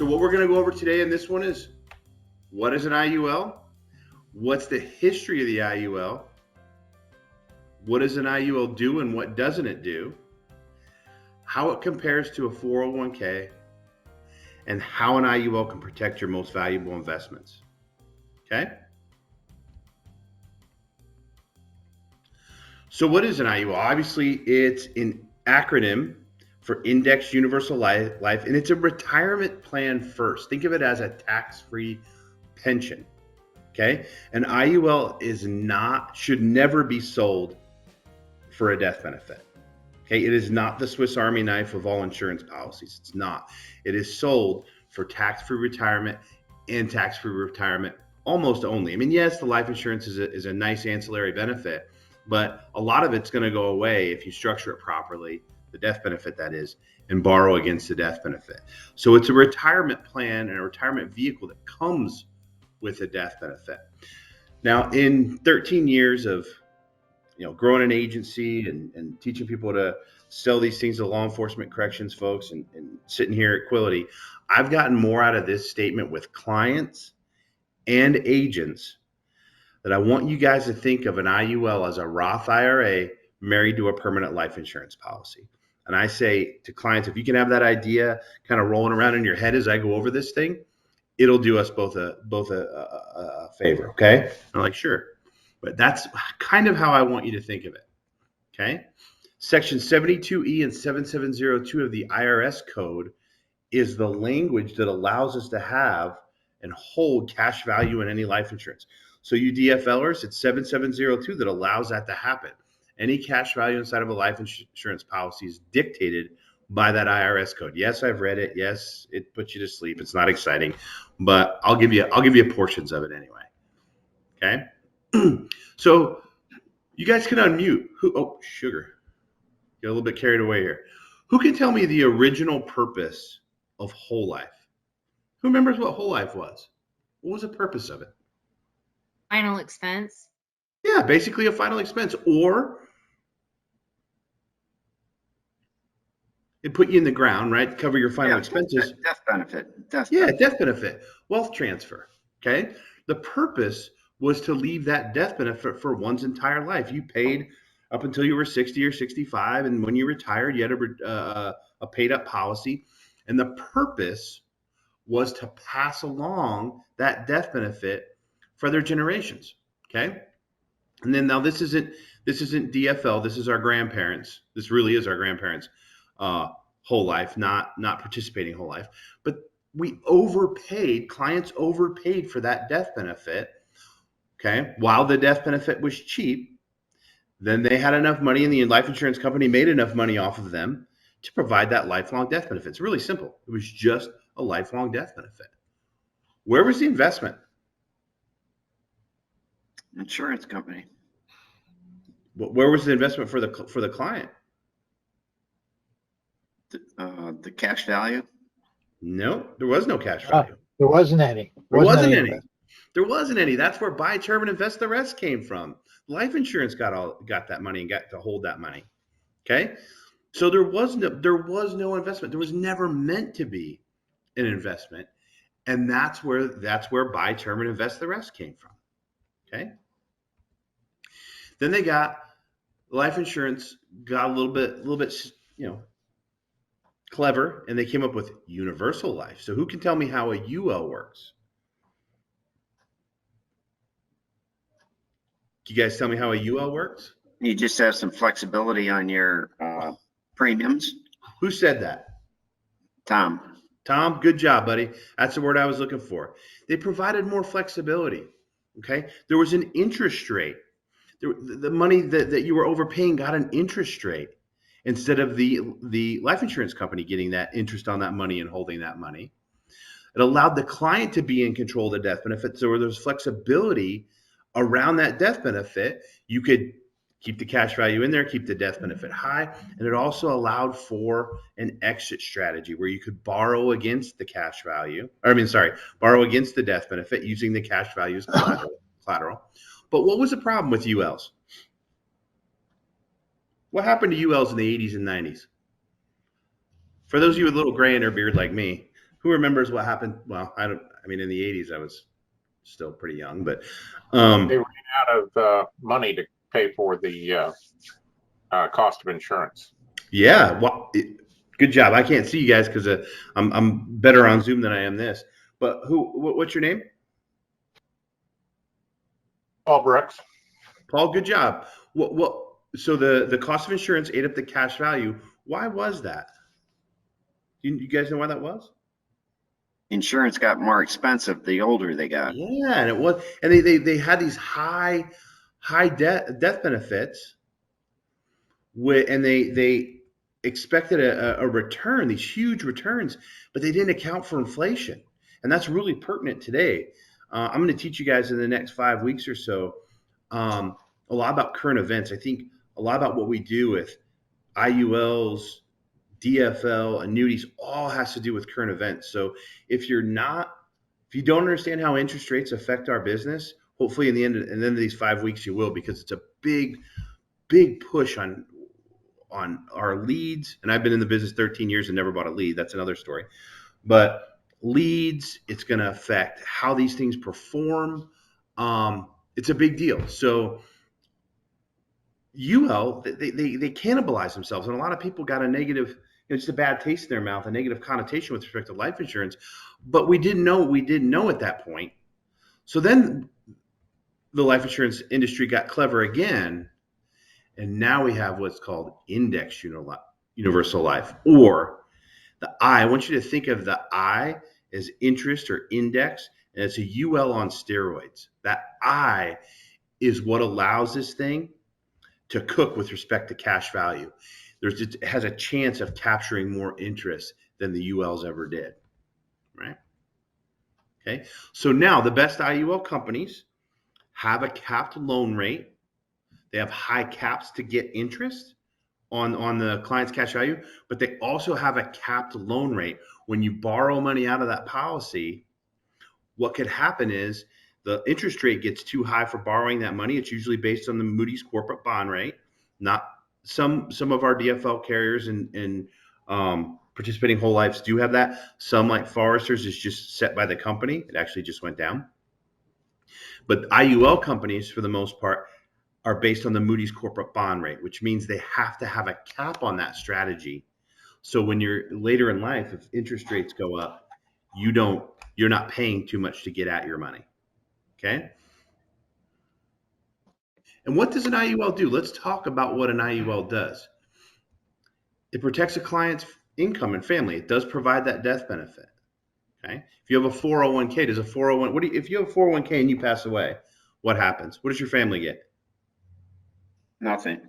So what we're going to go over today in this one is, what is an IUL? What's the history of the IUL? What does an IUL do and what doesn't it do? How it compares to a 401k, and how an IUL can protect your most valuable investments. Okay? So what is an IUL? Obviously, it's an acronym for Indexed Universal Life, and it's a retirement plan first. Think of it as a tax-free pension. Okay? An IUL should never be sold for a death benefit. Okay? It is not the Swiss Army knife of all insurance policies. It's not. It is sold for tax-free retirement and tax-free retirement almost only. I mean, yes, the life insurance is a nice ancillary benefit, but a lot of it's going to go away if you structure it properly, the death benefit that is, and borrow against the death benefit. So it's a retirement plan and a retirement vehicle that comes with a death benefit. Now, in 13 years of growing an agency and teaching people to sell these things to law enforcement, corrections folks, and sitting here at Quility, I've gotten more out of this statement with clients and agents that I want you guys to think of an IUL as a Roth IRA married to a permanent life insurance policy. And I say to clients, if you can have that idea kind of rolling around in your head as I go over this thing, it'll do us both a favor, okay? I'm like, sure. But that's kind of how I want you to think of it, okay? Section 72E and 7702 of the IRS code is the language that allows us to have and hold cash value in any life insurance. So you DFLers, it's 7702 that allows that to happen. Any cash value inside of a life insurance policy is dictated by that IRS code. Yes, I've read it. Yes, it puts you to sleep. It's not exciting, but I'll give you portions of it anyway. Okay. So you guys can unmute. Sugar. Get a little bit carried away here. Who can tell me the original purpose of whole life? Who remembers what whole life was? What was the purpose of it? Final expense. Yeah, basically a final expense, or it put you in the ground, right? Cover your final expenses. Death benefit. Death benefit. Wealth transfer. Okay. The purpose was to leave that death benefit for one's entire life. You paid up until you were 60 or 65, and when you retired, you had a paid up policy, and the purpose was to pass along that death benefit for their generations. Okay. And then now this isn't DFL. This is our grandparents. This really is our grandparents' whole life, not participating whole life. But clients overpaid for that death benefit. Okay. While the death benefit was cheap, then they had enough money and the life insurance company made enough money off of them to provide that lifelong death benefit. It's really simple. It was just a lifelong death benefit. Where was the investment? Insurance company. Where was the investment for the client? The cash value? No, there was no cash value. There wasn't any. There wasn't any. That's where buy term and invest the rest came from. Life insurance got that money and got to hold that money. Okay, so there was no investment. There was never meant to be an investment, and that's where buy term and invest the rest came from. Okay. Then they got life insurance, got a little bit, clever, and they came up with universal life. So who can tell me how a UL works? Can you guys tell me how a UL works? You just have some flexibility on your premiums. Who said that? Tom, good job, buddy. That's the word I was looking for. They provided more flexibility. Okay. There was an interest rate. The money that you were overpaying got an interest rate instead of the life insurance company getting that interest on that money and holding that money. It allowed the client to be in control of the death benefit. So where there's flexibility around that death benefit, you could keep the cash value in there, keep the death benefit high. And it also allowed for an exit strategy where you could borrow against the cash value. Borrow against the death benefit using the cash value as collateral. But what was the problem with ULs? What happened to ULs in the 80s and 90s? For those of you with a little gray in their beard like me, Who remembers what happened? Well, I mean, in the 80s, I was still pretty young, but They ran out of money to pay for the cost of insurance. yeah. Well, good job. I can't see you guys because I'm better on Zoom than I am this. But what's your name? Paul Brooks. Paul, good job. So the cost of insurance ate up the cash value. Why was that? You guys know why that was? Insurance got more expensive the older they got. Yeah, and it was, and they had these high death benefits, and they expected a return, these huge returns, but they didn't account for inflation, and that's really pertinent today. I'm going to teach you guys in the next 5 weeks or so a lot about current events. I think a lot about what we do with IULs, DFL, annuities, all has to do with current events. So if you don't understand how interest rates affect our business, hopefully in the end of these 5 weeks you will, because it's a big push on our leads. And I've been in the business 13 years and never bought a lead. That's another story. But leads, it's going to affect how these things perform. It's a big deal. So UL, they cannibalize themselves, and a lot of people got a negative, just a bad taste in their mouth, a negative connotation with respect to life insurance. But we didn't know what we didn't know at that point. So then the life insurance industry got clever again, and now we have what's called index universal life, or the I. I want you to think of the I as interest or index, and it's a UL on steroids. That I is what allows this thing to cook with respect to cash value. It has a chance of capturing more interest than the ULs ever did, right? Okay, so now the best IUL companies have a capped loan rate. They have high caps to get interest on the client's cash value, but they also have a capped loan rate. When you borrow money out of that policy, what could happen is the interest rate gets too high for borrowing that money. It's usually based on the Moody's corporate bond rate. Not some of our DFL carriers and participating whole lives do have that. Some, like Foresters, is just set by the company. It actually just went down. But IUL companies, for the most part, are based on the Moody's corporate bond rate, which means they have to have a cap on that strategy. So when you're later in life, if interest rates go up, you're not paying too much to get at your money. Okay. And what does an IUL do? Let's talk about what an IUL does. It protects a client's income and family. It does provide that death benefit. Okay. If you have a 401k, does a 401, if you have a 401k and you pass away, what happens? What does your family get? Nothing.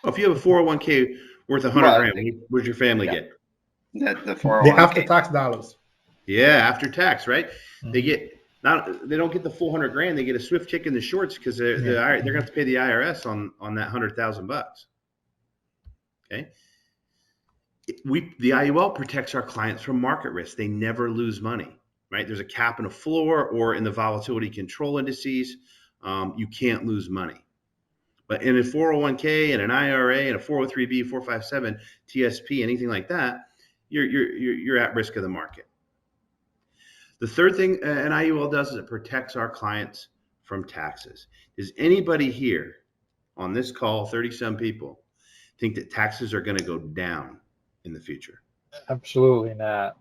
Well, if you have a 401k worth 100 grand, what does your family get? The 401k. The after-tax dollars. Yeah, after tax, right? Mm-hmm. They don't get the full 100 grand. They get a swift kick in the shorts because they're going to have to pay the IRS on that $100,000. Okay. The IUL protects our clients from market risk. They never lose money, right? There's a cap and a floor, or in the volatility control indices, you can't lose money. But in a 401k and an IRA and a 403b, 457, TSP, anything like that, you're at risk of the market. The third thing an IUL does is it protects our clients from taxes. Does anybody here on this call, 30-some people, think that taxes are going to go down in the future? Absolutely not.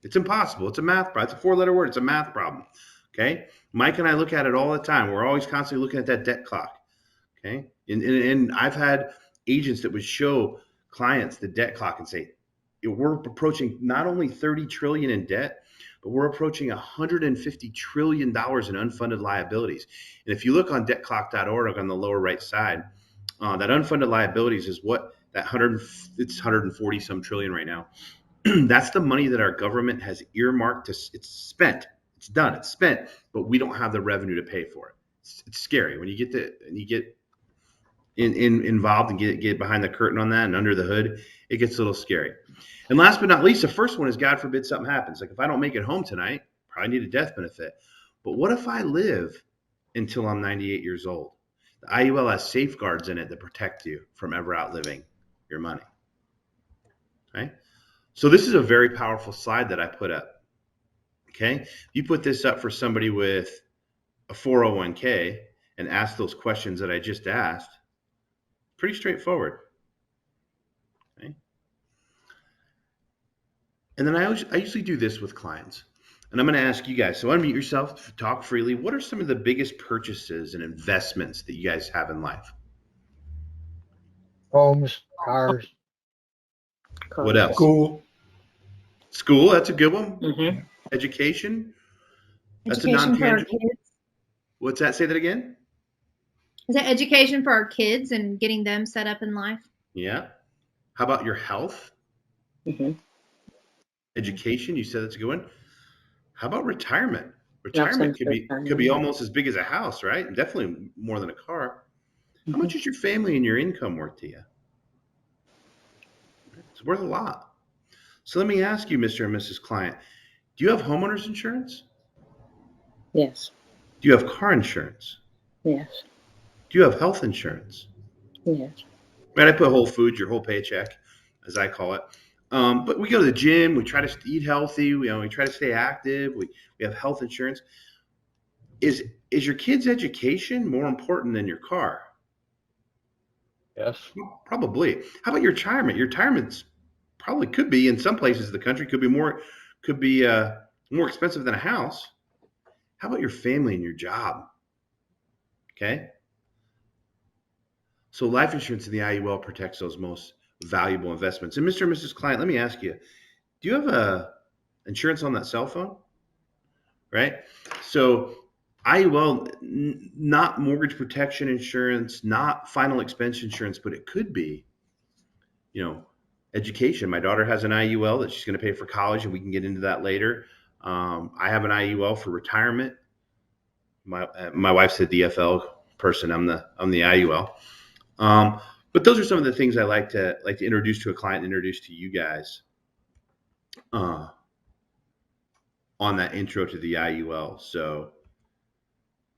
It's impossible. It's a math problem. It's a 4-letter word. It's a math problem. Okay. Mike and I look at it all the time. We're always constantly looking at that debt clock. Okay. And I've had agents that would show clients the debt clock and say, we're approaching not only 30 trillion in debt, but we're approaching $150 trillion in unfunded liabilities. And if you look on debtclock.org on the lower right side, that unfunded liabilities is what it's 140 some trillion right now. That's the money that our government has earmarked it's spent. It's done. It's spent, but we don't have the revenue to pay for it. It's scary when you get involved and get behind the curtain on that and under the hood. It gets a little scary. And last but not least, the first one is, God forbid something happens. Like if I don't make it home tonight, probably need a death benefit. But what if I live until I'm 98 years old? The IUL has safeguards in it that protect you from ever outliving your money. Okay? So this is a very powerful slide that I put up. Okay. You put this up for somebody with a 401k and ask those questions that I just asked. Pretty straightforward. Okay. And then I usually do this with clients. And I'm going to ask you guys, so unmute yourself, talk freely. What are some of the biggest purchases and investments that you guys have in life? Homes, cars. What else? School, that's a good one. Mm-hmm. Education, that's a Education for our non-tangible. kids. What's that? Say that again. Is that education for our kids and getting them set up in life? Yeah. How about your health? Mm-hmm. Education, you said that's a good one. How about retirement? Retirement could be almost as big as a house, right? Definitely more than a car. How much is your family and your income worth to you? It's worth a lot. So let me ask you, Mr. and Mrs. Client, do you have homeowners insurance? Yes. Do you have car insurance? Yes. Do you have health insurance? Yes. Right, I put whole foods, your whole paycheck, as I call it. But we go to the gym. We try to eat healthy. We try to stay active. We have health insurance. Is your kid's education more important than your car? Yes. Probably. How about your retirement? Your retirement's probably could be in some places of the country could be more expensive than a house. How about your family and your job? Okay. So life insurance in the IUL protects those most valuable investments. And Mr. and Mrs. Client, let me ask you, do you have insurance on that cell phone? Right? So IUL, not mortgage protection insurance, not final expense insurance, but it could be, education. My daughter has an IUL that she's going to pay for college, and we can get into that later. I have an IUL for retirement. My wife's a DFL person. I'm the IUL. But those are some of the things I like to introduce to a client, introduce to you guys on that intro to the IUL. So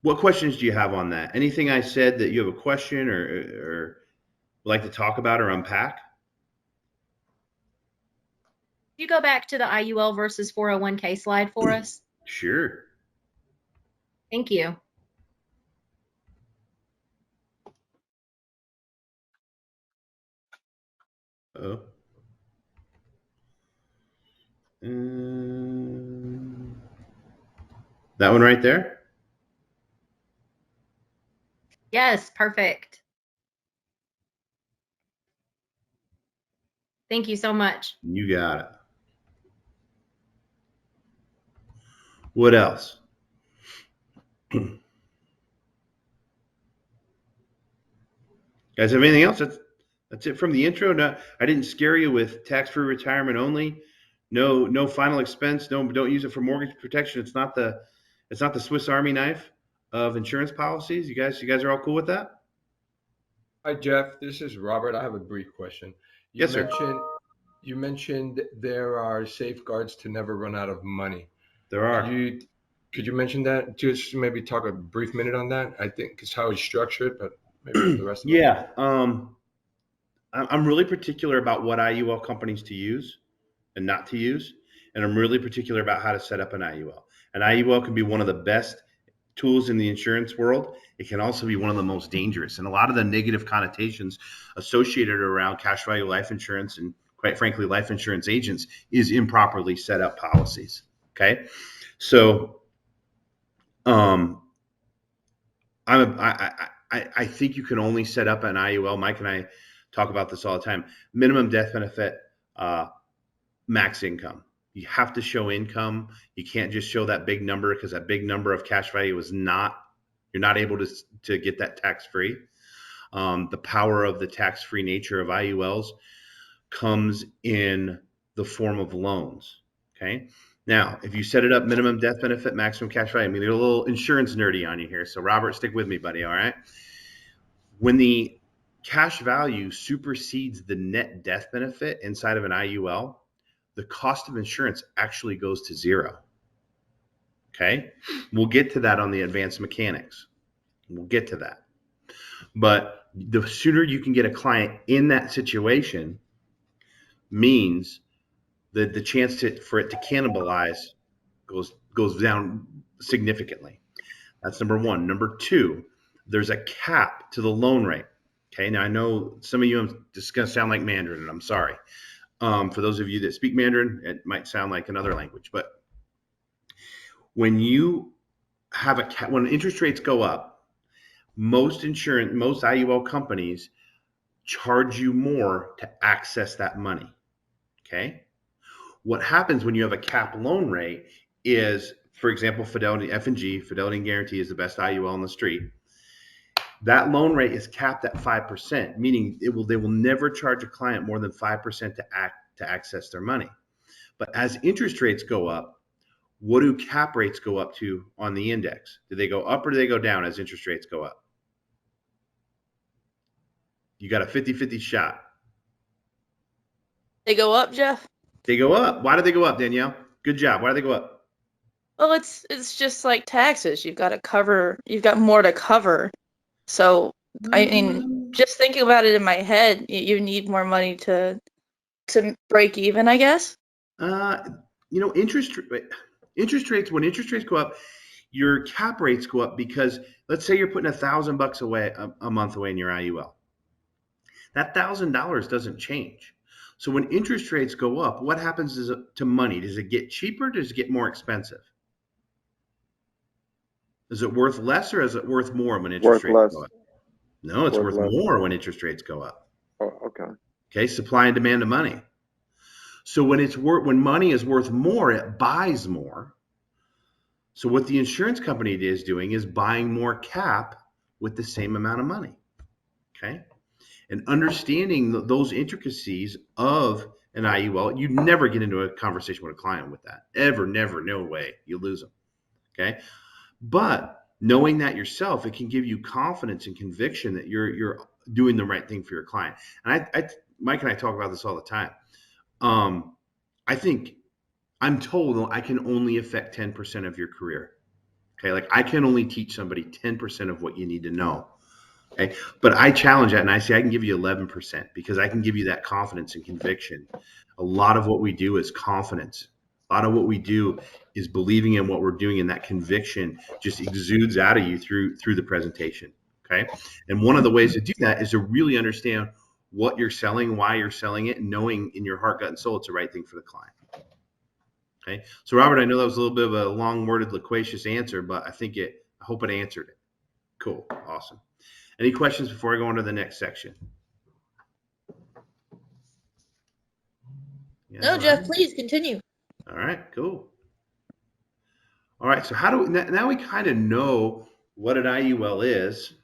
what questions do you have on that? Anything I said that you have a question or would like to talk about or unpack? You go back to the IUL versus 401k slide for us. Sure. Thank you. Oh. That one right there? Yes, perfect. Thank you so much. You got it. What else? Guys have anything else? That's it from the intro. No, I didn't scare you with tax-free retirement only. No final expense. Don't use it for mortgage protection. It's not the Swiss Army knife of insurance policies. You guys are all cool with that? Hi, Jeff. This is Robert. I have a brief question. Yes, sir. You mentioned there are safeguards to never run out of money. There are. Could you mention that? Just maybe talk a brief minute on that. I think it's how it's structured, but maybe for the rest of it. Yeah. I'm really particular about what IUL companies to use and not to use, and I'm really particular about how to set up an IUL. An IUL can be one of the best tools in the insurance world. It can also be one of the most dangerous, and a lot of the negative connotations associated around cash value life insurance and, quite frankly, life insurance agents is improperly set up policies. Okay, so I think you can only set up an IUL. Mike and I talk about this all the time. Minimum death benefit, max income. You have to show income. You can't just show that big number, because that big number of cash value is you're not able to get that tax free. The power of the tax free nature of IULs comes in the form of loans. Okay. Now, if you set it up minimum death benefit, maximum cash value, I'm going to get a little insurance nerdy on you here. So Robert, stick with me, buddy. All right. When the cash value supersedes the net death benefit inside of an IUL, the cost of insurance actually goes to zero. Okay. We'll get to that on the advanced mechanics. We'll get to that. But the sooner you can get a client in that situation means the chance for it to cannibalize goes down significantly. That's number one. Number two, there's a cap to the loan rate. Okay, now I know some of you, this is going to sound like Mandarin, and I'm sorry. For those of you that speak Mandarin, it might sound like another language, but when you have a cap, when interest rates go up, most IUL companies charge you more to access that money. Okay. What happens when you have a cap loan rate is, for example, Fidelity, F&G, Fidelity and Guarantee is the best IUL on the street. That loan rate is capped at 5%, meaning they will never charge a client more than 5% to access their money. But as interest rates go up, what do cap rates go up to on the index? Do they go up or do they go down as interest rates go up? You got a 50-50 shot. They go up, Jeff? They go up. Why do they go up, Danielle? Good job. Why do they go up? Well, it's just like taxes. You've got more to cover. So, I mean, just thinking about it in my head, you need more money to break even, I guess. Interest rates, when interest rates go up, your cap rates go up because let's say you're putting $1,000 away a month away in your IUL. That $1,000 doesn't change. So when interest rates go up, what happens to money? Does it get cheaper? Does it get more expensive? Is it worth less or is it worth more when interest rates go up? No, it's worth more when interest rates go up. Oh, okay. Okay, supply and demand of money. So when money is worth more, it buys more. So what the insurance company is doing is buying more cap with the same amount of money. Okay, and understanding those intricacies of an IUL, you never get into a conversation with a client with that. Ever, never, no way. You lose them. Okay. But knowing that yourself, it can give you confidence and conviction that you're doing the right thing for your client. And Mike and I talk about this all the time. I think I'm told I can only affect 10% of your career. Okay. Like I can only teach somebody 10% of what you need to know. Okay. But I challenge that and I say, I can give you 11% because I can give you that confidence and conviction. A lot of what we do is confidence. A lot of what we do is believing in what we're doing, and that conviction just exudes out of you through the presentation. Okay. And one of the ways to do that is to really understand what you're selling, why you're selling it, and knowing in your heart, gut, and soul it's the right thing for the client. Okay. So Robert, I know that was a little bit of a long-worded, loquacious answer, but I hope it answered it. Cool. Awesome. Any questions before I go on to the next section? Yeah, No, Jeff, please continue. All right, cool. All right, so now we kind of know what an IUL is.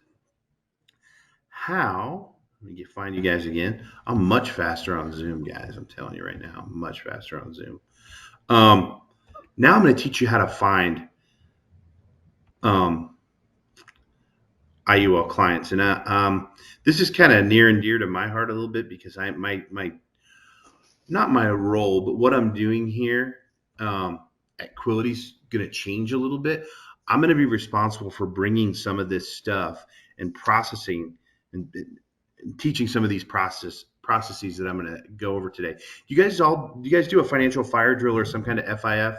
Let me find you guys again. I'm much faster on Zoom, guys. I'm telling you right now, I'm much faster on Zoom. Now I'm going to teach you how to find IUL clients, and this is kind of near and dear to my heart a little bit because not my role, but what I'm doing here at Quility is going to change a little bit. I'm going to be responsible for bringing some of this stuff and processing and teaching some of these processes that I'm going to go over today. Do you guys do a financial fire drill or some kind of FIF?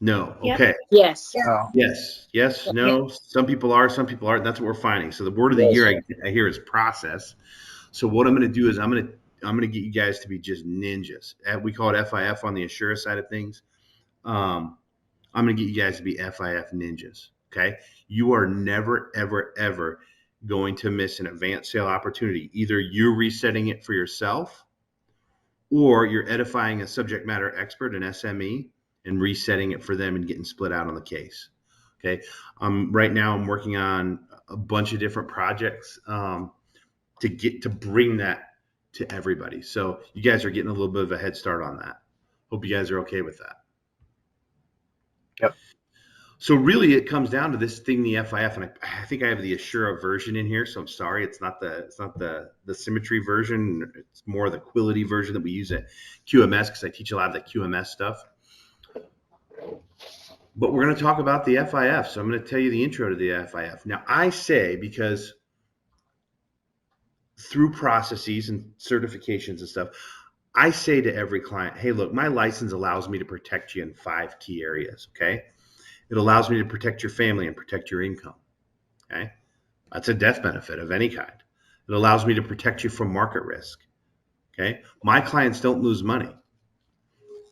No. Yep. Okay. Yes. Yes. No. Some people are, some people aren't. That's what we're finding. So the word of the year I hear is process. So what I'm going to do is I'm going to get you guys to be just ninjas. We call it FIF on the Assura side of things. I'm going to get you guys to be FIF ninjas. Okay. You are never, ever, ever going to miss an advanced sale opportunity. Either you're resetting it for yourself or you're edifying a subject matter expert, an SME, and resetting it for them and getting split out on the case. Okay. Right now I'm working on a bunch of different projects to bring that to everybody. So you guys are getting a little bit of a head start on that. Hope you guys are okay with that. Yep. So really it comes down to this thing, the FIF, and I think I have the Assura version in here. So I'm sorry, it's not the Symmetry version. It's more the Quility version that we use at QMS because I teach a lot of the QMS stuff. But we're going to talk about the FIF. So I'm going to tell you the intro to the FIF. Now I say, because through processes and certifications and stuff, I say to every client, hey, look, my license allows me to protect you in 5 key areas, okay? It allows me to protect your family and protect your income, okay? That's a death benefit of any kind. It allows me to protect you from market risk, okay? My clients don't lose money,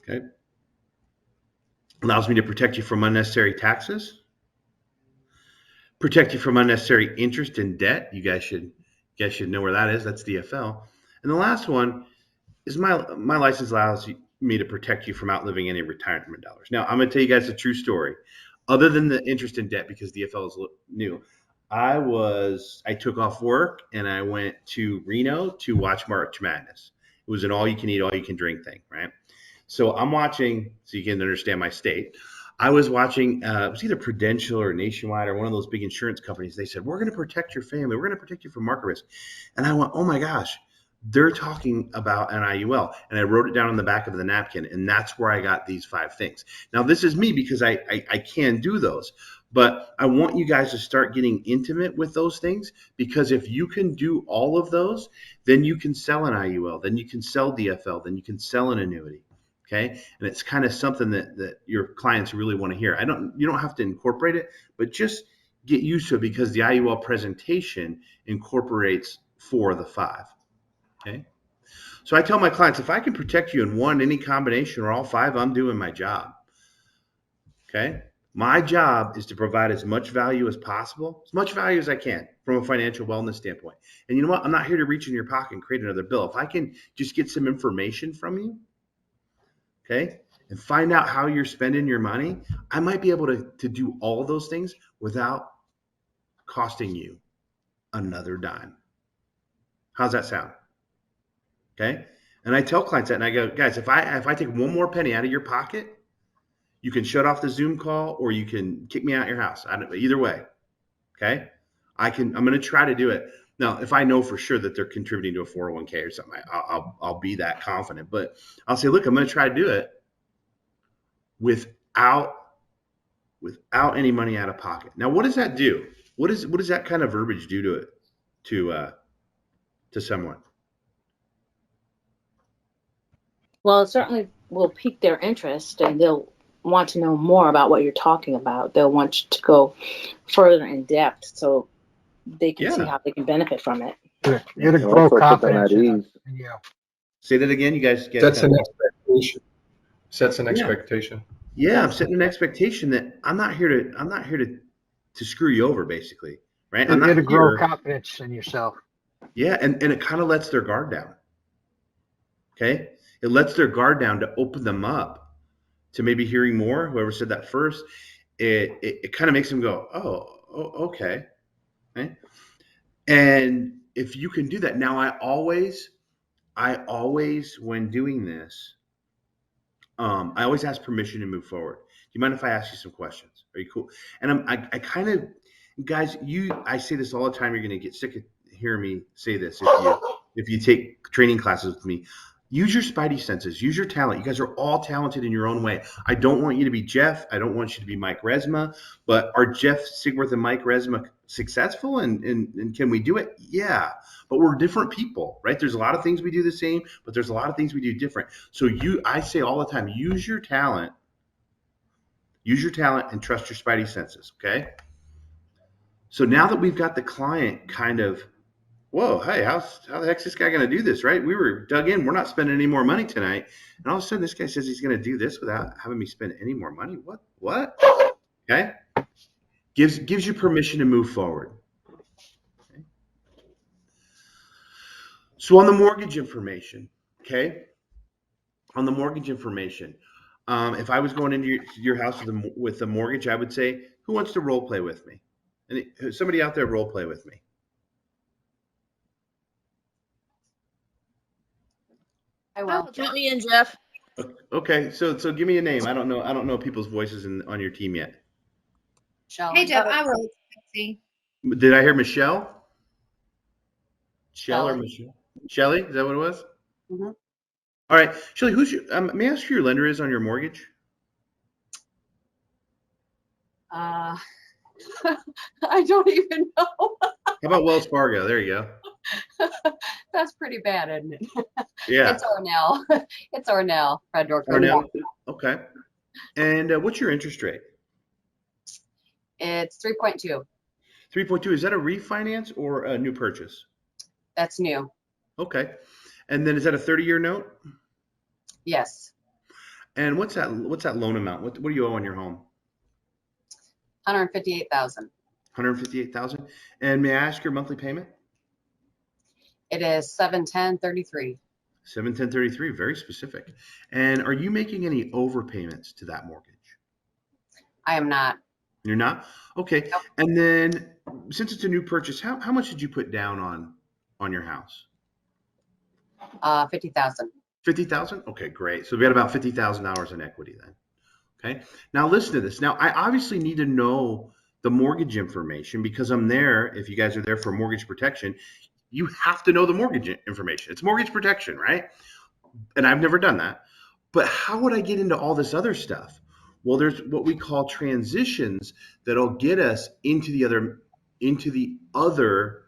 okay? It allows me to protect you from unnecessary taxes, protect you from unnecessary interest and debt. You guys should know where that is. That's DFL. And the last one is my license allows me to protect you from outliving any retirement dollars. Now, I'm going to tell you guys a true story. Other than the interest and debt, because DFL is new, I took off work and I went to Reno to watch March Madness. It was an all you can eat, all you can drink thing, right? So I'm watching, so you can understand my state. I was watching, it was either Prudential or Nationwide or one of those big insurance companies. They said, we're going to protect your family. We're going to protect you from market risk. And I went, oh my gosh, they're talking about an IUL. And I wrote it down on the back of the napkin. And that's where I got these 5 things. Now, this is me because I can do those. But I want you guys to start getting intimate with those things, because if you can do all of those, then you can sell an IUL, then you can sell DFL, then you can sell an annuity. Okay. And it's kind of something that your clients really want to hear. You don't have to incorporate it, but just get used to it, because the IUL presentation incorporates 4 of the 5. Okay. So I tell my clients, if I can protect you in one, any combination, or all 5, I'm doing my job. Okay. My job is to provide as much value as possible, as much value as I can from a financial wellness standpoint. And you know what? I'm not here to reach in your pocket and create another bill. If I can just get some information from you, okay, and find out how you're spending your money, I might be able to do all of those things without costing you another dime. How's that sound? Okay. And I tell clients that, and I go, guys, if I take one more penny out of your pocket, you can shut off the Zoom call or you can kick me out of your house. Either way. Okay. I'm going to try to do it. Now, if I know for sure that they're contributing to a 401k or something, I'll be that confident, but I'll say, look, I'm going to try to do it without any money out of pocket. Now, what does that do? What does that kind of verbiage do to someone? Well, it certainly will pique their interest, and they'll want to know more about what you're talking about. They'll want you to go further in depth so they can see how they can benefit from it. It'll grow confidence in you. Say that again. You guys That's an expectation. Sets an expectation. Yeah, I'm setting an expectation that I'm not here to screw you over, basically, right? It'll grow confidence in yourself. Yeah, and it kind of lets their guard down. Okay, it lets their guard down to open them up to maybe hearing more. Whoever said that first, it kind of makes them go, oh, okay. And if you can do that, now I always when doing this, I always ask permission to move forward. Do you mind if I ask you some questions? Are you cool? And I kind of, guys, I say this all the time. You're going to get sick of hearing me say this if you take training classes with me. Use your spidey senses. Use your talent. You guys are all talented in your own way. I don't want you to be Jeff. I don't want you to be Mike Resma. But are Jeff Sigworth and Mike Resma successful? And can we do it? Yeah. But we're different people, right? There's a lot of things we do the same, but there's a lot of things we do different. So I say all the time, use your talent and trust your spidey senses. Okay. So now that we've got the client kind of, whoa, hey, how the heck's this guy going to do this, right? We were dug in. We're not spending any more money tonight. And all of a sudden, this guy says he's going to do this without having me spend any more money. What? Okay. Gives you permission to move forward. Okay. So on the mortgage information, okay? On the mortgage information, if I was going into your house with the mortgage, I would say, who wants to role play with me? And somebody out there role play with me. I will. Count me in, Jeff. Okay, so give me a name. I don't know people's voices on your team yet. Hey, Jeff, I will. See. Did I hear Michelle? Shell or Michelle? Shelly, is that what it was? Mm-hmm. All right, Shelly, may I ask who your lender is on your mortgage? I don't even know. How about Wells Fargo? There you go. That's pretty bad, isn't it? Yeah. It's Ornell. It's Ornell, Fred Door Ornell. Cody. Okay. And what's your interest rate? It's 3.2. 3.2. Is that a refinance or a new purchase? That's new. Okay. And then is that a 30-year note? Yes. And what's that loan amount? What do you owe on your home? 158,000. 158,000. And may I ask your monthly payment? It is 710.33. 710.33. Very specific. And are you making any overpayments to that mortgage? I am not. You're not? Okay. Nope. And then since it's a new purchase, how much did you put down on your house? 50,000. 50,000? Okay, great. So we got about $50,000 in equity then. Okay. Now listen to this. Now I obviously need to know the mortgage information because I'm there. If you guys are there for mortgage protection, you have to know the mortgage information. It's mortgage protection, right? And I've never done that. But how would I get into all this other stuff? Well, there's what we call transitions that'll get us into the other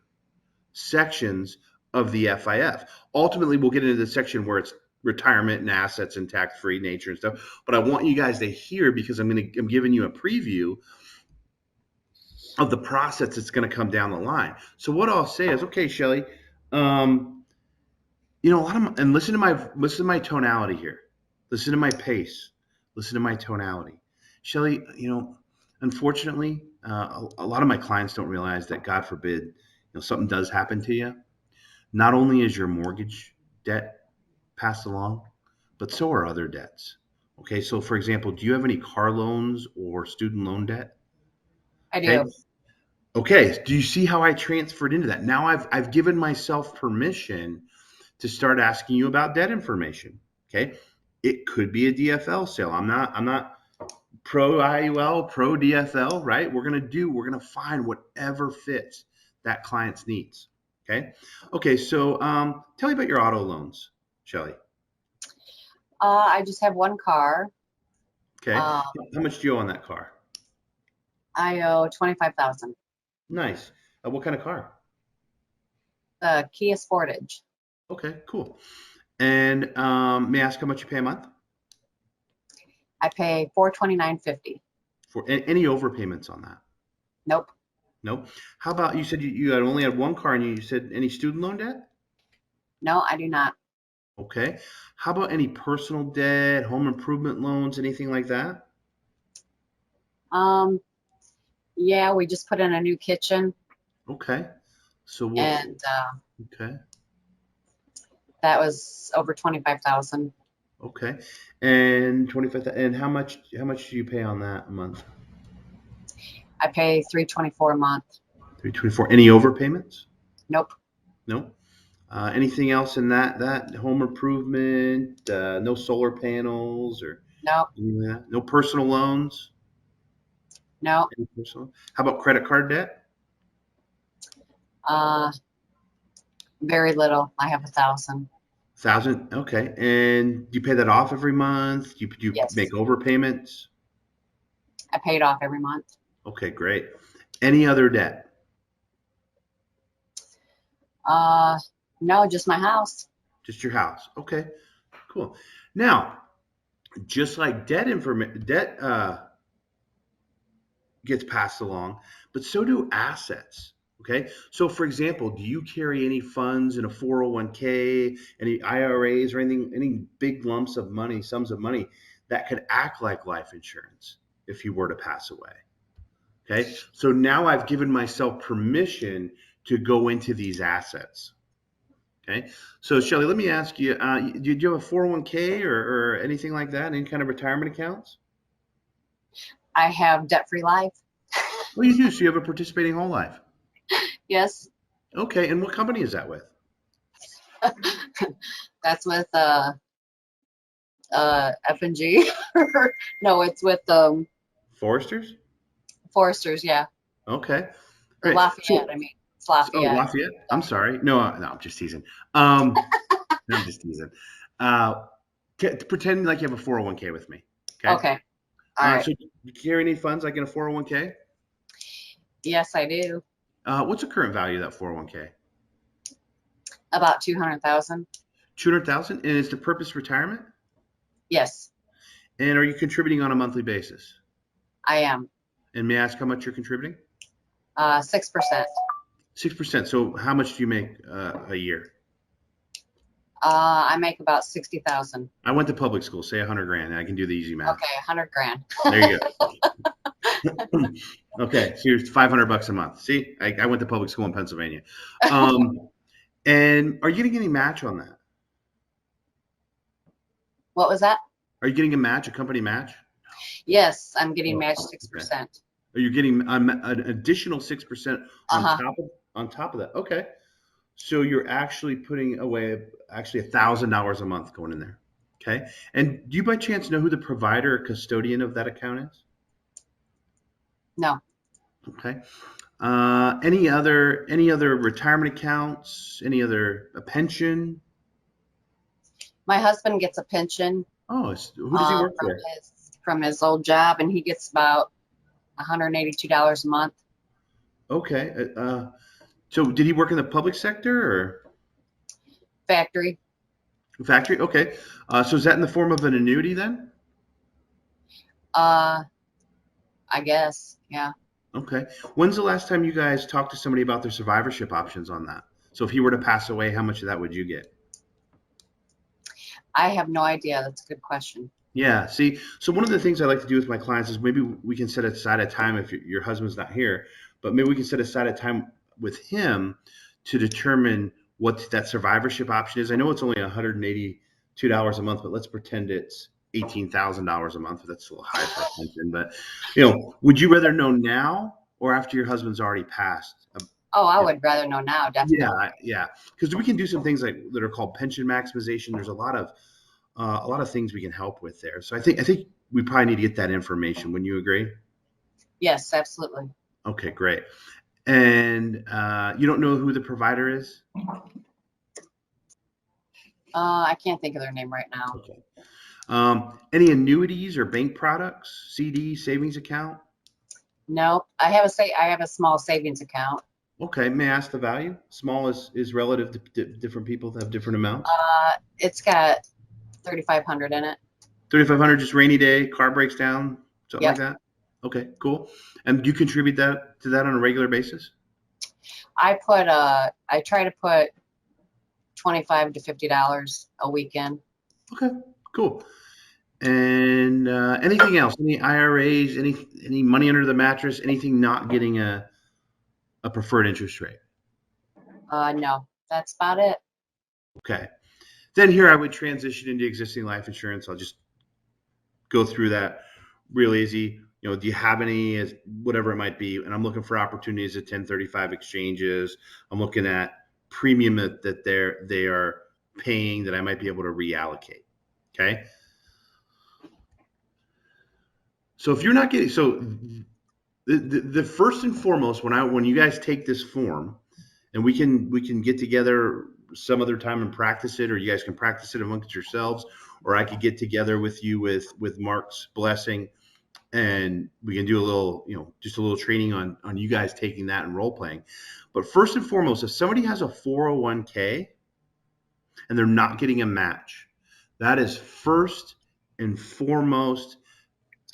sections of the FIF. Ultimately, we'll get into the section where it's retirement and assets and tax-free nature and stuff. But I want you guys to hear because I'm giving you a preview of the process that's going to come down the line. So what I'll say is, okay, Shelly, and listen to my tonality here. Listen to my pace. Listen to my tonality. Shelly, unfortunately, a lot of my clients don't realize that, God forbid, something does happen to you. Not only is your mortgage debt passed along, but so are other debts. Okay, so for example, do you have any car loans or student loan debt? I do. Okay, do you see how I transferred into that? Now I've given myself permission to start asking you about debt information. Okay, it could be a DFL sale. I'm not pro IUL, pro DFL, right? We're gonna find whatever fits that client's needs. Okay. So tell me about your auto loans, Shelly. I just have one car. Okay. How much do you owe on that car? I owe 25,000. Nice. What kind of car? Kia Sportage. Okay, cool. And may I ask how much you pay a month? I pay $429.50. For any overpayments on that? Nope. Nope. How about you said you had only had one car and you said any student loan debt? No, I do not. Okay. How about any personal debt, home improvement loans, anything like that? Yeah, we just put in a new kitchen. Okay. So okay. That was over 25,000. Okay. And 25,000. And how much do you pay on that a month? I pay $324 a month. $324. Any overpayments? Nope. No. Anything else in that home improvement? No solar panels or Nope. anything like that? No personal loans? No. Any personal? How about credit card debt? Very little. I have 1,000. 1,000. Okay. And do you pay that off every month? Do you Yes. make overpayments? I pay it off every month. Okay, great. Any other debt? No, just my house. Just your house. Okay, cool. Now, just like debt gets passed along, but so do assets. Okay. So for example, do you carry any funds in a 401k, any IRAs or anything, any big lumps of money, sums of money that could act like life insurance if you were to pass away? Okay. So now I've given myself permission to go into these assets. Okay. So Shelly, let me ask you, do you have a 401k or anything like that? Any kind of retirement accounts? I have debt-free life. Well, you do. So you have a participating whole life. Yes. Okay. And what company is that with? That's with F&G. No, it's with Foresters? Foresters, yeah. Okay. Or Great. Lafayette, I mean. It's Lafayette. Oh, Lafayette. I'm sorry. No, I'm just teasing. No, I'm just teasing. Pretend like you have a 401k with me. Okay. All right. So you carry any funds like in a 401k? Yes, I do. What's the current value of that 401k? About 200,000. 200,000, and is the purpose retirement? Yes, And are you contributing on a monthly basis? I am. And may I ask how much you're contributing? 6%. 6%. So how much do you make a year? I make about 60,000. I went to public school. Say 100 grand. I can do the easy math. Okay, 100 grand. There you go. Okay, so here's $500 a month. See, I went to public school in Pennsylvania. And are you getting any match on that? What was that? Are you getting a match, a company match? Yes, I'm getting matched 6%. Are you getting an additional 6% on Uh-huh. top of that? Okay, so you're actually putting away $1,000 a month going in there. Okay, and do you by chance know who the provider or custodian of that account is? No. Okay. Any other retirement accounts? Any other a pension? My husband gets a pension Oh, who does he work for? from his old job, and he gets about $182 a month. Okay. So did he work in the public sector or Factory. factory? Okay. So is that in the form of an annuity then? I guess. Yeah. Okay. When's the last time you guys talked to somebody about their survivorship options on that? So if he were to pass away, how much of that would you get? I have no idea. That's a good question. Yeah. See, so one of the things I like to do with my clients is maybe we can set aside a time if your husband's not here, but maybe we can set aside a time with him to determine what that survivorship option is. I know it's only $182 a month, but let's pretend it's $18,000 a month. That's a little high for a pension, but would you rather know now or after your husband's already passed? Oh, I would rather know now, definitely. Yeah. Because we can do some things that are called pension maximization. There's a lot of things we can help with there. So I think we probably need to get that information. Wouldn't you agree? Yes, absolutely. Okay, great. And you don't know who the provider is? I can't think of their name right now. Okay. Any annuities or bank products, CD, savings account? No, I have a small savings account. Okay, may I ask the value? Small is relative to different people that have different amounts. It's got 3,500 in it. 3,500, just rainy day, car breaks down, something Yep. like that? Okay, cool. And do you contribute to that on a regular basis? I try to put $25 to $50 a weekend. Okay, cool. And anything else? Any IRAs? Any money under the mattress? Anything not getting a preferred interest rate? No, that's about it. Okay. Then here I would transition into existing life insurance. I'll just go through that real easy. Do you have any, whatever it might be? And I'm looking for opportunities at 1035 exchanges. I'm looking at premium that they are paying that I might be able to reallocate. Okay. So if you're not getting, the first and foremost, when you guys take this form, and we can get together some other time and practice it, or you guys can practice it amongst yourselves, or I could get together with you with Mark's blessing, and we can do a little, just a little training on you guys taking that and role playing. But first and foremost, if somebody has a 401k and they're not getting a match, that is first and foremost.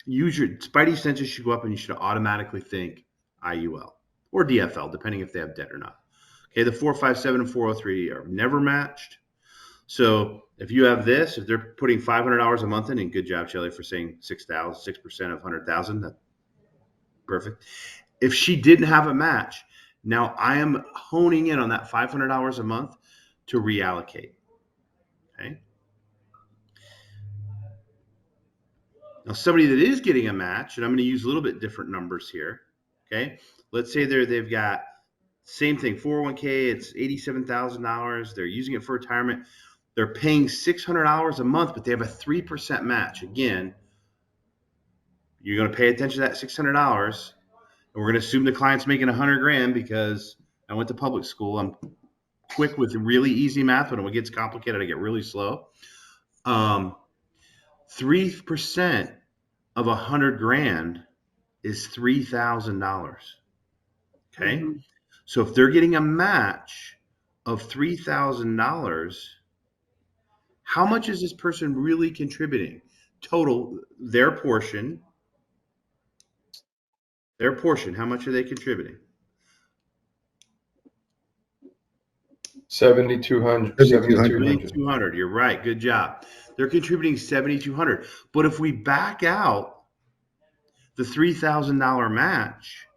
Use your spidey senses should go up and you should automatically think IUL or DFL, depending if they have debt or not. Okay, the 457 and 403 are never matched. So if you have this, if they're putting $500 a month in, and good job, Shelley, for saying 6% of 100,000, that's perfect. If she didn't have a match, now I am honing in on that $500 a month to reallocate. Okay. Now, somebody that is getting a match, and I'm going to use a little bit different numbers here. Okay, let's say they've got same thing, 401k, it's $87,000. They're using it for retirement. They're paying $600 a month, but they have a 3% match. Again, you're going to pay attention to that $600, and we're going to assume the client's making 100 grand because I went to public school. I'm quick with really easy math, but when it gets complicated, I get really slow. 3% of 100 grand is $3,000. Okay. Mm-hmm. So if they're getting a match of $3,000, how much is this person really contributing? Total, their portion, how much are they contributing? 7,200. 7,200. You're right. Good job. They're contributing 7,200. But if we back out the $3,000 match,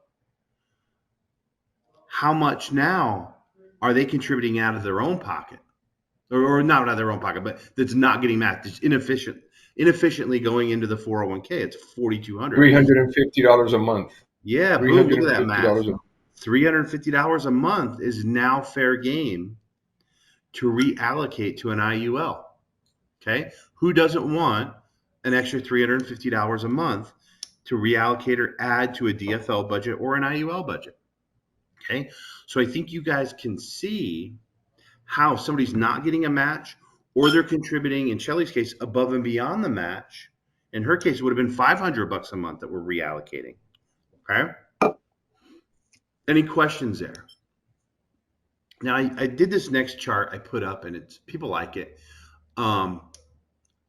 how much now are they contributing out of their own pocket? Or not out of their own pocket, but that's not getting matched. It's inefficiently going into the 401k. It's $4,200. $350 a month. Yeah, boom, look at that $350 math. $350 a month is now fair game to reallocate to an IUL. Okay, who doesn't want an extra $350 a month to reallocate or add to a DFL budget or an IUL budget? Okay, so I think you guys can see how somebody's not getting a match, or they're contributing, in Shelly's case, above and beyond the match. In her case, it would have been $500 a month that we're reallocating. Okay, any questions there? Now I did this next chart I put up, and it's people like it.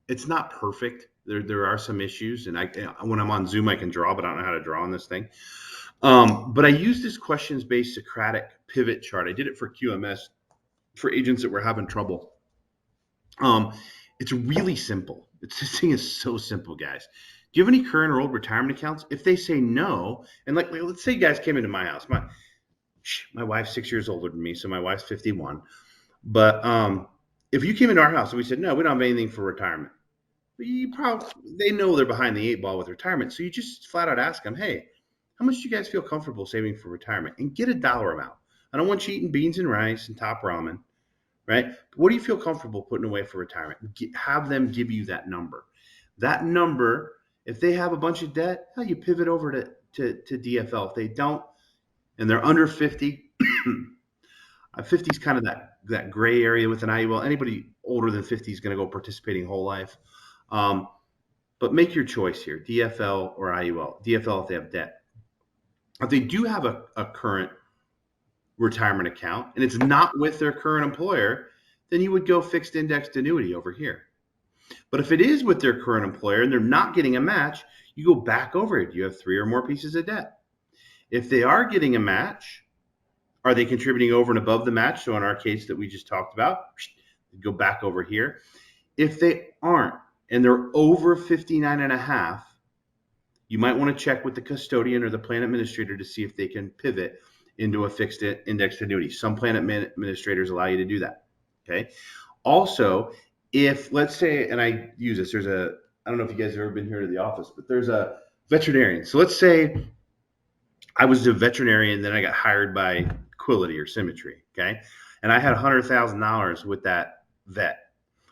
It's not perfect. There are some issues, and when I'm on Zoom I can draw, but I don't know how to draw on this thing. But I used this questions-based Socratic pivot chart. I did it for QMS for agents that were having trouble. It's really simple. This thing is so simple, guys. Do you have any current or old retirement accounts? If they say no, and like let's say you guys came into my house. My wife's 6 years older than me, so my wife's 51. But if you came into our house and we said, no, we don't have anything for retirement, they know they're behind the 8 ball with retirement. So you just flat out ask them, hey, how much do you guys feel comfortable saving for retirement? And get a dollar amount. I don't want you eating beans and rice and top ramen, right? What do you feel comfortable putting away for retirement? Have them give you that number. That number, if they have a bunch of debt, you pivot over to DFL. If they don't, and they're under 50, 50 is kind of that gray area with an IUL. Anybody older than 50 is going to go participating whole life. But make your choice here, DFL or IUL. DFL if they have debt. If they do have a current retirement account and it's not with their current employer, then you would go fixed indexed annuity over here. But if it is with their current employer and they're not getting a match, you go back over it. You have 3 or more pieces of debt. If they are getting a match, are they contributing over and above the match? So in our case that we just talked about, go back over here. If they aren't and they're over 59 and a half, you might want to check with the custodian or the plan administrator to see if they can pivot into a fixed indexed annuity. Some plan administrators allow you to do that. Okay. Also, if let's say, and I use this, I don't know if you guys have ever been here to the office, but there's a veterinarian. So let's say I was a veterinarian, then I got hired by Quility or Symmetry, okay? And I had $100,000 with that vet.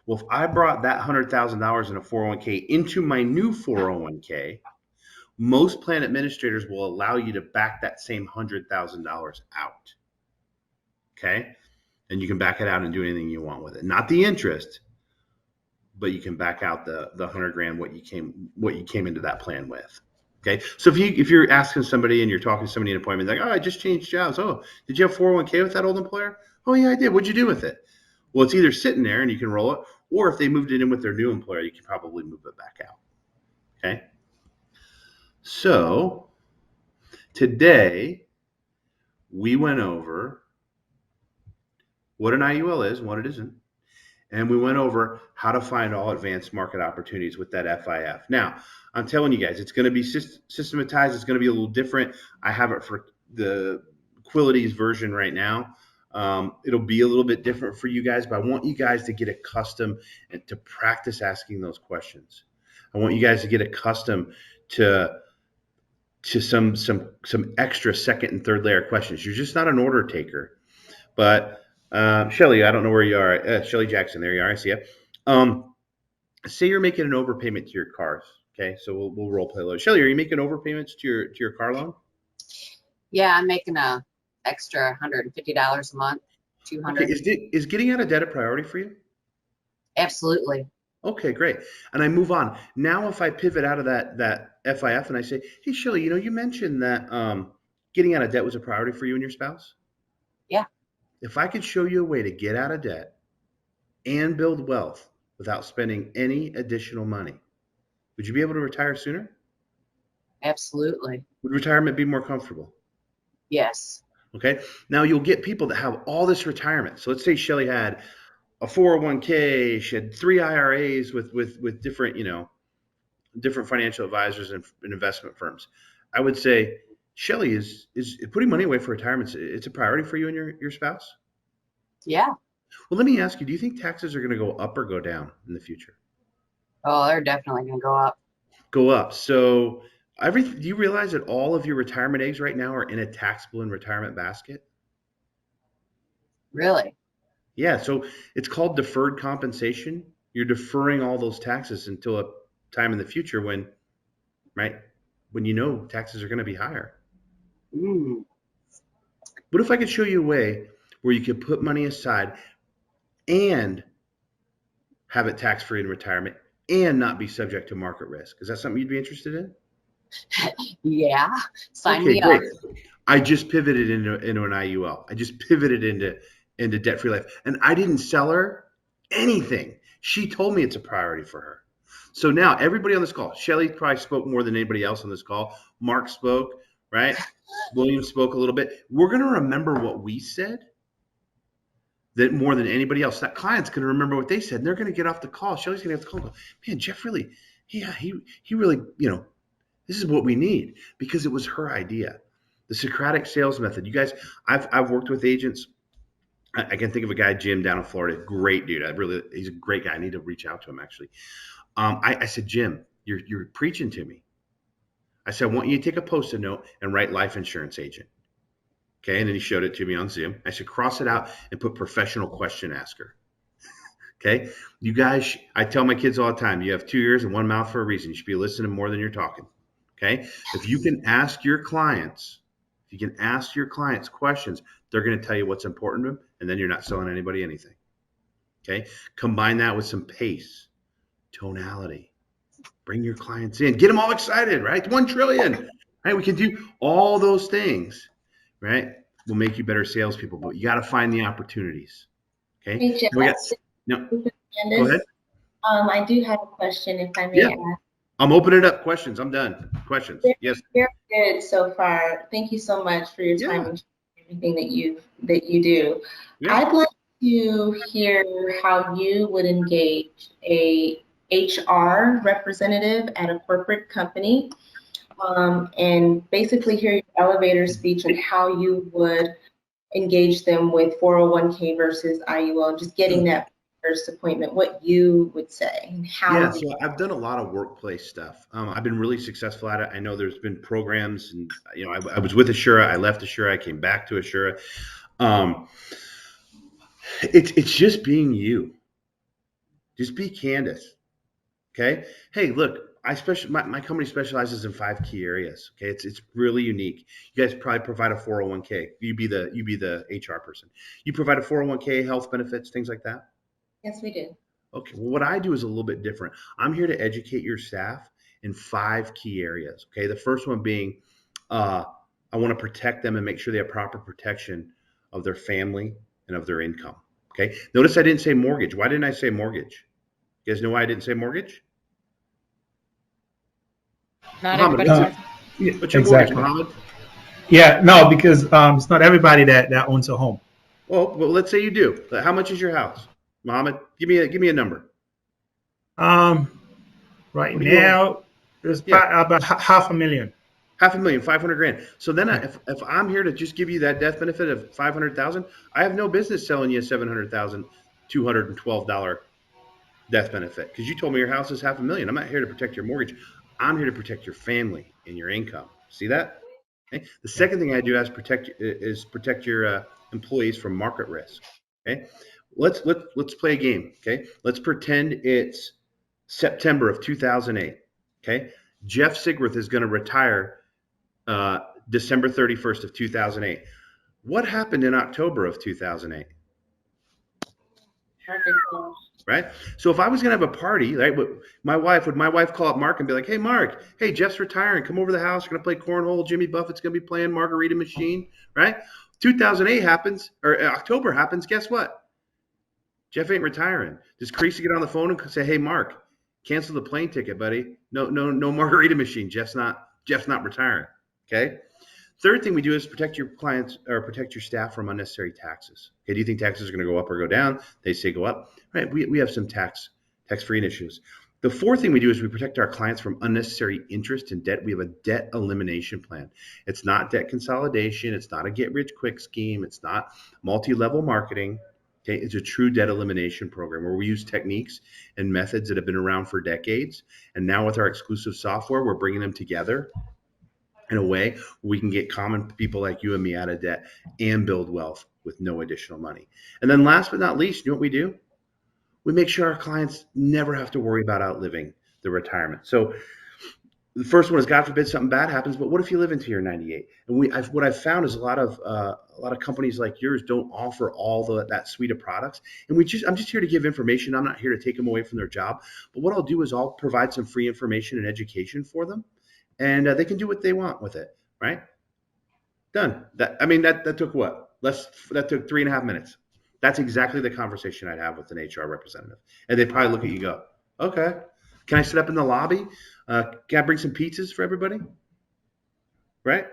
Well, if I brought that $100,000 in a 401k into my new 401k, most plan administrators will allow you to back that same $100,000 out, okay? And you can back it out and do anything you want with it. Not the interest, but you can back out the 100 grand what you came into that plan with. Okay, so if you're asking somebody and you're talking to somebody in an appointment, like, oh, I just changed jobs. Oh, did you have 401k with that old employer? Oh, yeah, I did. What'd you do with it? Well, it's either sitting there and you can roll it, or if they moved it in with their new employer, you can probably move it back out. Okay, so today we went over what an IUL is and what it isn't. And we went over how to find all advanced market opportunities with that FIF. Now, I'm telling you guys, it's going to be systematized. It's going to be a little different. I have it for the Quility's version right now. It'll be a little bit different for you guys, but I want you guys to get accustomed and to practice asking those questions. I want you guys to get accustomed to some extra second and third layer questions. You're just not an order taker. But Shelly, I don't know where you are. Shelly Jackson, there you are. I see you. Say you're making an overpayment to your cars. Okay, so we'll role play a little. Shelly, are you making overpayments to your car loan? Yeah, I'm making a extra $150 a month, $200. Okay, is getting out of debt a priority for you? Absolutely. Okay, great. And I move on. Now, if I pivot out of that FIF and I say, hey, Shelly, you mentioned that getting out of debt was a priority for you and your spouse? Yeah. if I could show you a way to get out of debt and build wealth without spending any additional money, would you be able to retire sooner? Absolutely. Would retirement be more comfortable? Yes. Okay. Now you'll get people that have all this retirement. So let's say Shelly had a 401k, she had 3 IRAs with different, different financial advisors and investment firms. I would say, Shelly, is putting money away for retirement, it's a priority for you and your spouse? Yeah. Well, let me ask you, do you think taxes are going to go up or go down in the future? Oh, they're definitely going to go up. Go up. So do you realize that all of your retirement eggs right now are in a taxable and retirement basket? Really? Yeah. So it's called deferred compensation. You're deferring all those taxes until a time in the future when taxes are going to be higher. Mm. What if I could show you a way where you could put money aside and have it tax-free in retirement and not be subject to market risk? Is that something you'd be interested in? Yeah. Sign Okay, me great. up. I just pivoted into an IUL. I just pivoted into debt-free life. And I didn't sell her anything. She told me it's a priority for her. So now everybody on this call, Shelly probably spoke more than anybody else on this call. Mark spoke, right? William spoke a little bit. We're going to remember what we said that more than anybody else. That client's going to remember what they said, and they're going to get off the call. Shelly's going to have to call and go, man, Jeff really, he really, this is what we need, because it was her idea. The Socratic sales method. You guys, I've worked with agents. I can think of a guy, Jim, down in Florida. Great dude. He's a great guy. I need to reach out to him, actually. I said, Jim, you're preaching to me. I said, I want you to take a Post-it note and write life insurance agent. Okay. And then he showed it to me on Zoom. I said, cross it out and put professional question asker. Okay. You guys, I tell my kids all the time, you have 2 ears and 1 mouth for a reason. You should be listening more than you're talking. Okay. If you can ask your clients questions, they're going to tell you what's important to them. And then you're not selling anybody anything. Okay. Combine that with some pace, tonality, bring your clients in, get them all excited, right? 1 trillion, right? We can do all those things, right? Will make you better salespeople, but you got to find the opportunities. Okay. Hey, Jeff, Go ahead. I do have a question, if I may ask. I'm opening it up. Questions. I'm done. Questions. Yes. Very good so far. Thank you so much for your time and everything that you do. Yeah. I'd like to hear how you would engage a HR representative at a corporate company, and basically hear your elevator speech and how you would engage them with 401k versus IUL, just getting that first appointment, what you would say and how. Yeah, so I've done a lot of workplace stuff. I've been really successful at it. I know there's been programs, and I was with Assura, I left Assura, I came back to Assura. It's just being you. Just be Candace. Okay. Hey, look, my company specializes in 5 key areas. Okay. It's really unique. You guys probably provide a 401k. You be the HR person. You provide a 401k, health benefits, things like that. Yes, we do. Okay. Well, what I do is a little bit different. I'm here to educate your staff in 5 key areas. Okay. The first one being, I want to protect them and make sure they have proper protection of their family and of their income. Okay. Notice I didn't say mortgage. Why didn't I say mortgage? You guys know why I didn't say mortgage? Not Muhammad, everybody. what's your mortgage, Muhammad? Yeah, no, because it's not everybody that owns a home. Well, let's say you do. How much is your house, Muhammad? Give me a number. Right now, there's about $500,000. $500,000, $500,000. So then, if I'm here to just give you that death benefit of $500,000, I have no business selling you a $700,212 death benefit, because you told me your house is $500,000. I'm not here to protect your mortgage. I'm here to protect your family and your income. See that? Okay. The second thing I do is protect your employees from market risk. Okay. Let's play a game. Okay. Let's pretend it's September of 2008. Okay. Jeff Sigworth is going to retire December 31st of 2008. What happened in October of 2008? Right? So if I was going to have a party, right, would my wife call up Mark and be like, hey, Mark, hey, Jeff's retiring. Come over to the house. We're going to play cornhole. Jimmy Buffett's going to be playing margarita machine, right? 2008 happens, or October happens. Guess what? Jeff ain't retiring. Does Creasy get on the phone and say, "Hey, Mark, cancel the plane ticket, buddy. No margarita machine. Jeff's not retiring." Okay. Third thing we do is protect your clients or protect your staff from unnecessary taxes. Okay. Do you think taxes are going to go up or go down? They say go up. Right. We have some tax-free initiatives. The fourth thing we do is we protect our clients from unnecessary interest and debt. We have a debt elimination plan. It's not debt consolidation. It's not a get-rich-quick scheme. It's not multi-level marketing. Okay, it's a true debt elimination program where we use techniques and methods that have been around for decades. And now with our exclusive software, we're bringing them together in a way where we can get common people like you and me out of debt and build wealth with no additional money. And then last but not least, you know what we do? We make sure our clients never have to worry about outliving the retirement. So the first one is, God forbid something bad happens, but what if you live into your 98? And what I've found is a lot of companies like yours don't offer all that suite of products. And I'm just here to give information. I'm not here to take them away from their job. But what I'll do is I'll provide some free information and education for them, and they can do what they want with it. Right? Done. That took what? That took 3.5 minutes. That's exactly the conversation I'd have with an HR representative. And they'd probably look at you and go, okay, can I sit up in the lobby? Can I bring some pizzas for everybody? Right?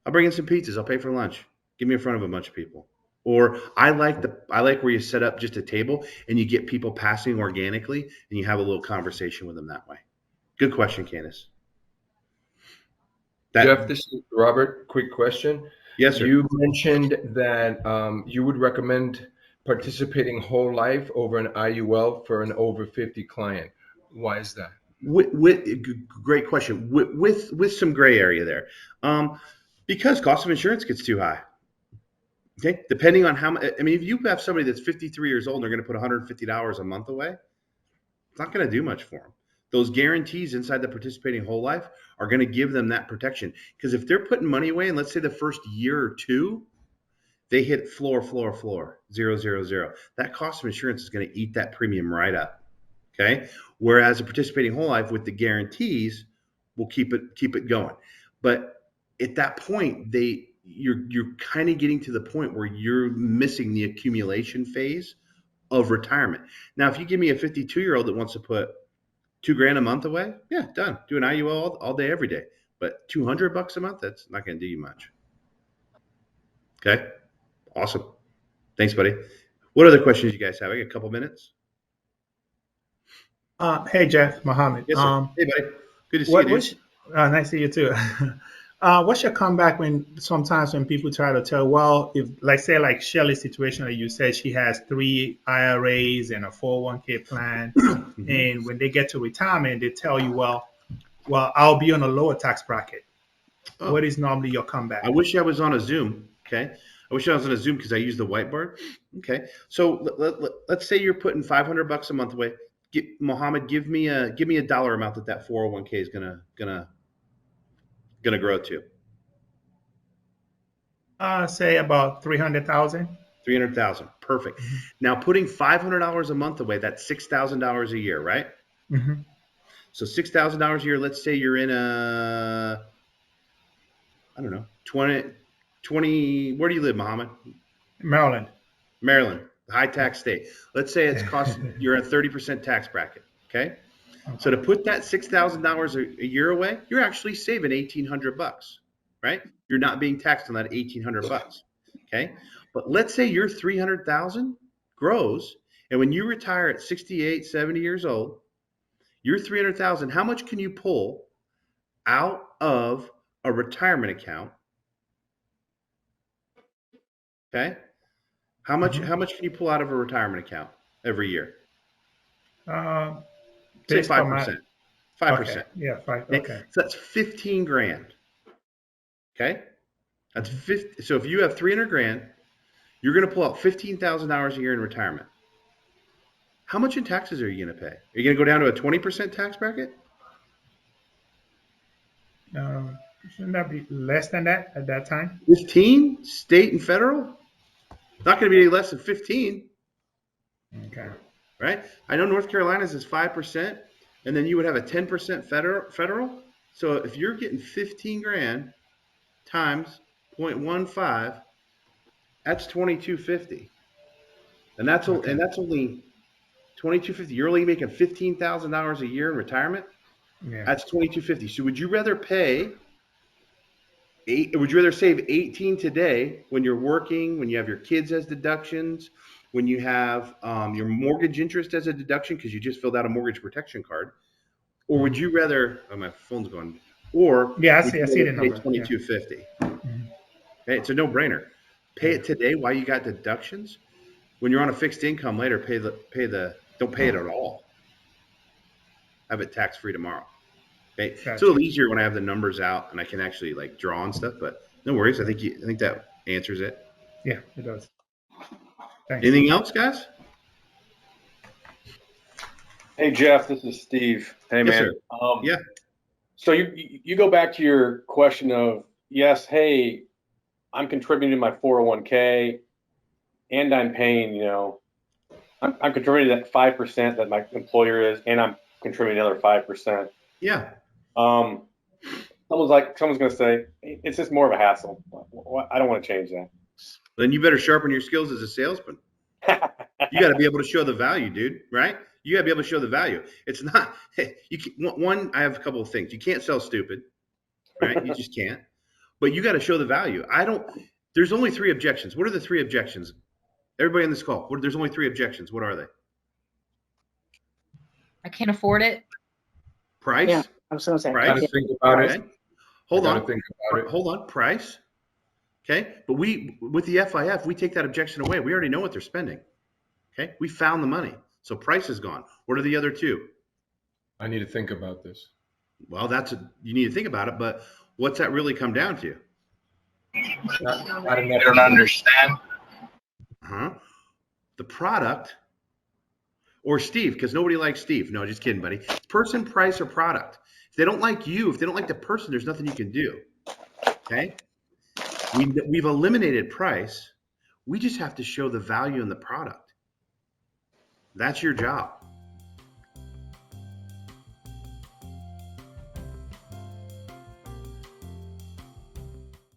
I'll bring in some pizzas. I'll pay for lunch. Get me in front of a bunch of people. Or I like where you set up just a table and you get people passing organically and you have a little conversation with them that way. Good question, Candace. Jeff, this is Robert. Quick question. Yes, sir. You mentioned that you would recommend participating whole life over an IUL for an over 50 client. Why is that? Great question. With some gray area there, because cost of insurance gets too high. Okay, depending on how much. I mean, if you have somebody that's 53 years old and they're going to put $150 a month away, it's not going to do much for them. Those guarantees inside the participating whole life are going to give them that protection. Because if they're putting money away, and let's say the first year or two, they hit floor, 0, 0, 0. That cost of insurance is going to eat that premium right up. Okay. Whereas a participating whole life with the guarantees will keep it going. But at that point, you're kind of getting to the point where you're missing the accumulation phase of retirement. Now, if you give me a 52-year-old that wants to put $2,000 a month away, yeah, done. Do an IUL all day, every day. But $200 a month, that's not going to do you much. Okay. Awesome. Thanks, buddy. What other questions you guys have? I got a couple minutes. Hey, Jeff, Mohammed. Yes, sir. Hey, buddy. Good to see you, dude. Nice to see you too. What's your comeback sometimes when people try to tell, well, if like Shelly's situation that you said she has 3 IRAs and a 401k plan, and when they get to retirement, they tell you, well, I'll be on a lower tax bracket. Oh. What is normally your comeback? I wish I was on a Zoom. Okay. I wish I was on a Zoom because I use the whiteboard. Okay. So let's say you're putting $500 a month away. Mohammed, give me a dollar amount that 401k is gonna grow to. Say about 300,000. 300,000. Perfect. Now putting $500 a month away, that's $6,000 a year, right? Mm-hmm. So $6,000 a year. Let's say you're in I don't know, 20. Where do you live, Mohammed? Maryland, high tax state. Let's say you're a 30% tax bracket. Okay. So to put that $6,000 a year away, you're actually saving $1,800, right? You're not being taxed on that $1,800. Okay. But let's say your 300,000 grows, and when you retire at 68, 70 years old, your 300,000, how much can you pull out of a retirement account? Okay. How much can you pull out of a retirement account every year? Say 5%. 5%. Okay. Yeah, 5. Okay. So that's $15,000. Okay. That's 50. So if you have $300,000, you're going to pull out $15,000 a year in retirement. How much in taxes are you going to pay? Are you going to go down to a 20% tax bracket? Shouldn't that be less than that at that time? 15, state and federal? Not going to be any less than 15. Okay. Right? I know North Carolina's is 5%, and then you would have a 10% federal. So if you're getting $15,000 times 0.15, That's $2,250, and that's Okay. and that's only $2,250. You're only making $15,000 a year in retirement. Yeah. That's $2,250. So would you rather pay would you rather save 18 today when you're working, when you have your kids as deductions, when you have your mortgage interest as a deduction because you just filled out a mortgage protection card, or would you rather? Oh, my phone's going. Or Yeah, I would see. you I see the rather pay number. Yeah. $2,250? Mhm. Hey, it's a no-brainer. Pay it today while you got deductions. When you're on a fixed income later, don't pay it at all. Have it tax-free tomorrow. Okay. It's a Gotcha. little easier when I have the numbers out and I can actually like draw on stuff, but no worries. I think that answers it. Yeah, it does. Thanks. Anything else, guys? Hey Jeff, this is Steve. Hey Yes, man. sir. Yeah. So you go back to your question of yes, hey, I'm contributing to my 401k, and I'm paying, I'm contributing that 5% that my employer is, and I'm contributing another 5%. Yeah. Someone's gonna say it's just more of a hassle. I don't want to change that. Then you better sharpen your skills as a salesman. You got to be able to show the value, dude. Right? You got to be able to show the value. It's not. One. I have a couple of things. You can't sell stupid, right? You just can't. But you got to show the value. There's only 3 objections. What are the 3 objections? Everybody on this call. There's only 3 objections. What are they? I can't afford it. Price. Yeah, I was gonna say. Price. Gotta think about it. Okay. Hold on. Think about it. Hold on. Price. Okay. But with the FIF, we take that objection away. We already know what they're spending. Okay. We found the money. So price is gone. What are the other 2? I need to think about this. Well, you need to think about it, but what's that really come down to? Not enough. I don't understand. The product, or Steve, because nobody likes Steve. No, just kidding, buddy. Person, price, or product. If they don't like you, if they don't like the person, there's nothing you can do. Okay? We've eliminated price. We just have to show the value in the product. That's your job.